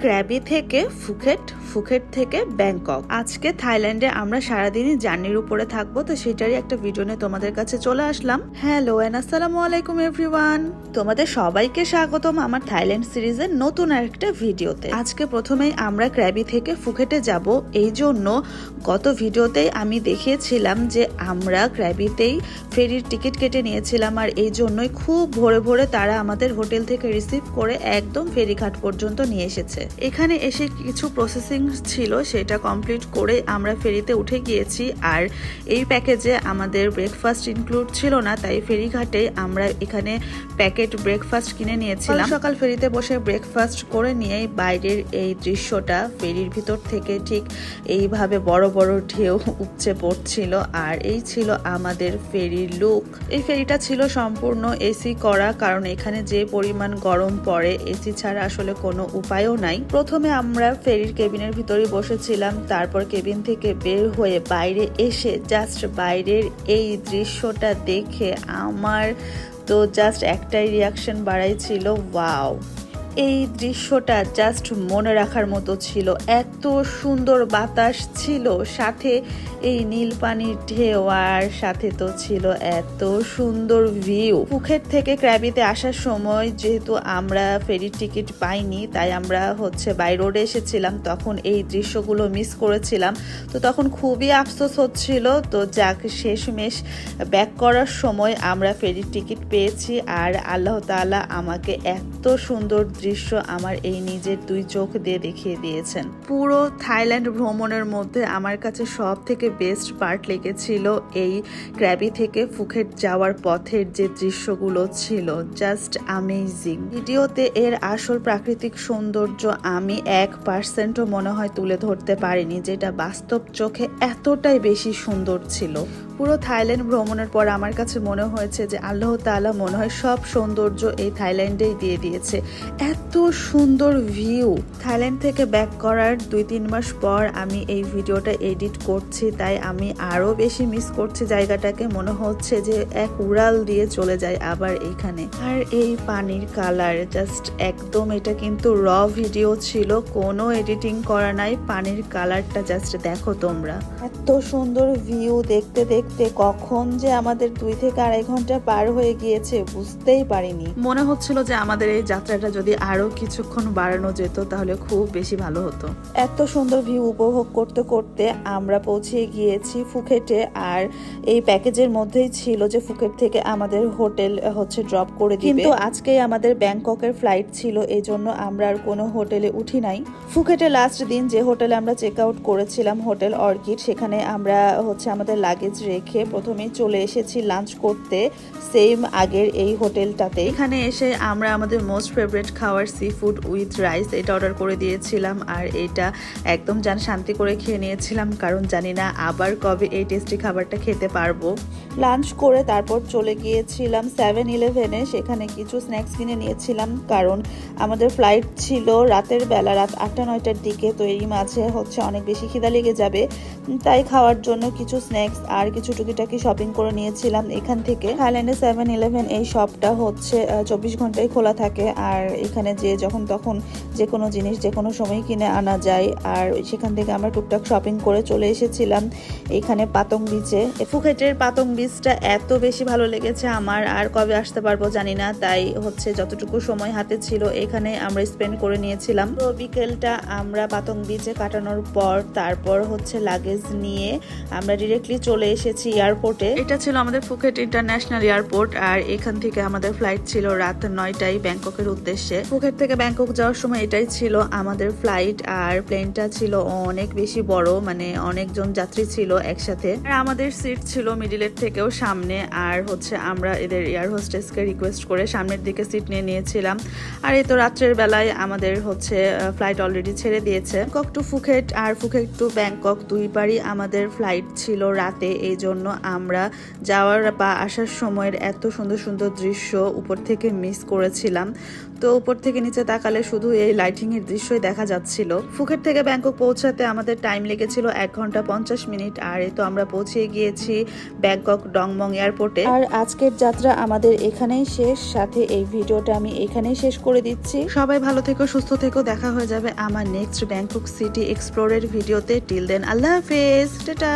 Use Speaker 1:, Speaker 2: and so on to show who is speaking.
Speaker 1: Krabi থেকে Phuket, Phuket থেকে Bangkok. আজকে থাইল্যান্ডে আমরা সারাদিনই জার্নির উপরে থাকবো, তো সেটারই একটা ভিডিও নিয়ে তোমাদের কাছে চলে আসলাম। হ্যালো এন্ড আসসালামু আলাইকুম এভরিওয়ান, তোমাদের সবাইকে স্বাগতম আমার থাইল্যান্ড সিরিজের নতুন আরেকটা ভিডিওতে। আজকে প্রথমেই আমরা ক্র্যাবি থেকে ফুকেটে যাব, এই জন্য গত ভিডিওতেই আমি দেখিয়েছিলাম যে আমরা ক্র্যাবিতেই ফেরির টিকিট কেটে নিয়েছিলাম, আর এই জন্যই খুব ভোরে ভোরে তারা আমাদের হোটেল থেকে রিসিভ করে একদম ফেরিঘাট পর্যন্ত নিয়ে এসেছে। এখানে এসে কিছু প্রসেসিং ছিল, সেটা কমপ্লিট করে আমরা ফেরিতে উঠে গিয়েছি। আর এই প্যাকেজে আমাদের ব্রেকফাস্ট ইনক্লুড ছিল না, তাই ফেরিঘাটে আমরা এখানে প্যাকেট ব্রেকফাস্ট কিনে নিয়েছিলাম। সকাল ফেরিতে বসে ব্রেকফাস্ট করে নিয়েই বাইরের এই দৃশ্যটা, ফেরির ভিতর থেকে ঠিক এইভাবে বড় বড় ঢেউ উপচে পড়ছিল, আর এই ছিল আমাদের ফেরির লুক। এই ফেরিটা ছিল সম্পূর্ণ এসি করা, কারণ এখানে যে পরিমাণ গরম পড়ে এসি ছাড়া আসলে কোনো উপায়ও নাই। প্রথমে আমরা ফেরির কেবিনের ভিতরে বসেছিলাম, তারপর কেবিন থেকে বের হয়ে বাইরে এসে জাস্ট বাইরের এই দৃশ্যটা দেখে আমার তো জাস্ট একটাই রিয়াকশন বাড়াইছিল, ওয়াও। এই দৃশ্যটা জাস্ট মনে রাখার মতো ছিল, এত সুন্দর বাতাস ছিল, সাথে এই নীল পানির ঢেউ, আর সাথে তো ছিল এত সুন্দর ভিউ। ফুকেট থেকে ক্র্যাবিতে আসার সময় যেহেতু আমরা ফেরির টিকিট পাইনি, তাই আমরা বাই রোডে এসেছিলাম, তখন এই দৃশ্যগুলো মিস করেছিলাম। তো তখন খুবই আফসোস হচ্ছিল, তো যাক শেষমেশ ব্যাক করার সময় আমরা ফেরির টিকিট পেয়েছি, আর আল্লাহ তাআলা আমাকে এত সুন্দর দৃশ্য আমার এই নিজের দুই চোখ দিয়ে দেখিয়ে দিয়েছেন। পুরো থাইল্যান্ড ভ্রমণের মধ্যে আমার কাছে সব থেকে বেস্ট পার্ট লেগেছিল এই ক্র্যাবি থেকে ফুকেট যাওয়ার পথের যে দৃশ্যগুলো ছিল, জাস্ট অ্যামেজিং। ভিডিওতে এর আসল প্রাকৃতিক সৌন্দর্য আমি 1%ও মনে হয় তুলে ধরতে পারিনি, যেটা বাস্তব চোখে এতটাই বেশি সুন্দর ছিল। পুরো থাইল্যান্ড ভ্রমণের পর আমার কাছে মনে হয়েছে যে আল্লাহ তাআলা মনে হয় সব সৌন্দর্য এই থাইল্যান্ডেই দিয়ে দিয়েছে। এত সুন্দর ভিউ। থাইল্যান্ড থেকে ব্যাক করার 2-3 মাস পর আমি এই ভিডিওটা এডিট করছি, তাই আমি আরো বেশি মিস করছি জায়গাটাকে। মনে হচ্ছে যে এক উড়াল দিয়ে চলে যায় আবার এইখানে। আর এই পানির কালার জাস্ট একদম, এটা কিন্তু র ভিডিও ছিল, কোনো এডিটিং করা নাই। পানির কালারটা জাস্ট দেখো তোমরা, এত সুন্দর ভিউ। দেখতে দেখতে কখন যে আমাদের 2 থেকে 2.5 ঘন্টা পার হয়ে গিয়েছে বুঝতেই পারিনি। মনে হচ্ছিল যে আমাদের এই যাত্রাটা যদি আরো কিছুক্ষণ বাড়ানো যেত তাহলে খুব বেশি ভালো হতো। এত সুন্দর ভিউ উপভোগ করতে করতে আমরা পৌঁছে গিয়েছি ফুকেটে, আর এই প্যাকেজের মধ্যেই ছিল যে ফুকেট থেকে আমাদের হোটেল ড্রপ করে দিবে। কিন্তু আজকেই আমাদের ব্যাংককের ফ্লাইট ছিল, এই জন্য আমরা আর কোনো হোটেলে উঠি নাই। ফুকেটে লাস্ট দিন যে হোটেলে আমরা চেক আউট করেছিলাম, হোটেল অর্কিড, সেখানে আমরা আমাদের লাগেজ রেখে প্রথমেই চলে এসেছি লাঞ্চ করতে সেম আগের এই হোটেলটাতে। এখানে এসে আমরা আমাদের মোস্ট ফেভারিট খাবার সি ফুড উইথ রাইস এটা অর্ডার করে দিয়েছিলাম, আর এটা একদম শান্তি করে খেয়ে নিয়েছিলাম, কারণ জানি না আবার কবে এই টেস্টি খাবারটা খেতে পারবো। লাঞ্চ করে তারপর চলে গিয়েছিলাম 7-Eleven-এ, সেখানে কিছু স্ন্যাক্স কিনে নিয়েছিলাম, কারণ আমাদের ফ্লাইট ছিল রাতের বেলা, রাত 8-9টার দিকে। তো এই মাঝে অনেক বেশি খিদা লেগে যাবে, তাই খাওয়ার জন্য কিছু স্ন্যাক্স আর কিছু টুকিটাকি শপিং করে নিয়েছিলাম এখান থেকে। থাইল্যান্ডে 7-Eleven এই শপটা 24 ঘন্টাই খোলা থাকে, আর এখানে যে যখন তখন যে কোনো জিনিস যে কোনো সময় কিনে আনা যায়। আর সেখান থেকে আমরা টুকটাক শপিং করে চলে এসেছিলাম এখানে পাতং বিচে। ফুকেটের পাতং বিচটা এত বেশি ভালো লেগেছে আমার, আর কবে আসতে পারবো জানি না, তাই যতটুকু সময় হাতে ছিল এখানে আমরা স্পেন্ড করে নিয়েছিলাম। তো বিকেলটা আমরা পাতং বিচে কাটানোর পর তারপর লাগেজ নিয়ে আমরা ডিরেক্টলি চলে এসেছি এয়ারপোর্টে। এটা ছিল আমাদের ফুকেট ইন্টারন্যাশনাল এয়ারপোর্ট, আর এখান থেকে আমাদের ফ্লাইট ছিল রাত 9টায় ব্যাংককের উদ্দেশ্যে। ফুকেট থেকে ব্যাংকক যাওয়ার সময় এটাই ছিল আমাদের ফ্লাইট, আর প্লেনটা ছিল অনেক বেশি বড়, মানে অনেকজন যাত্রী ছিল একসাথে, আর আমাদের সিট ছিল মিডিলের থেকেও সামনে। আর আমরা এদের এয়ার হোস্টেসকে রিকোয়েস্ট করে সামনের দিকে সিট নিয়ে নিয়েছিলাম। আর এই তো রাত্রের বেলায় আমাদের ফ্লাইট অলরেডি ছেড়ে দিয়েছে। ব্যাংকক টু ফুকেট আর ফুকেট টু ব্যাংকক দুইবারই আমাদের ফ্লাইট ছিল রাতে, এই জন্য আমরা যাওয়ার বা আসার সময়ের এত সুন্দর সুন্দর দৃশ্য উপর থেকে মিস করেছিলাম। তো উপর থেকে নিচে তাকালে শুধু এই লাইটিং এর দৃশ্যই দেখা যাচ্ছিল। ফুকেট থেকে ব্যাংকক পৌঁছাতে আমাদের টাইম লেগেছিল 1 ঘন্টা 50 মিনিট। আর এই তো আমরা পৌঁছে গিয়েছি ব্যাংকক ডংমং এয়ারপোর্টে। আর আজকের যাত্রা আমাদের এখানেই শেষ, সাথে এই ভিডিওটা আমি এখানেই শেষ করে দিচ্ছি। সবাই ভালো থেকো, সুস্থ থেকো, দেখা হয়ে যাবে আমার নেক্সট ব্যাংকক সিটি এক্সপ্লোরের ভিডিওতে। টিল দেন আল্লাহ হাফেজ, টাটা।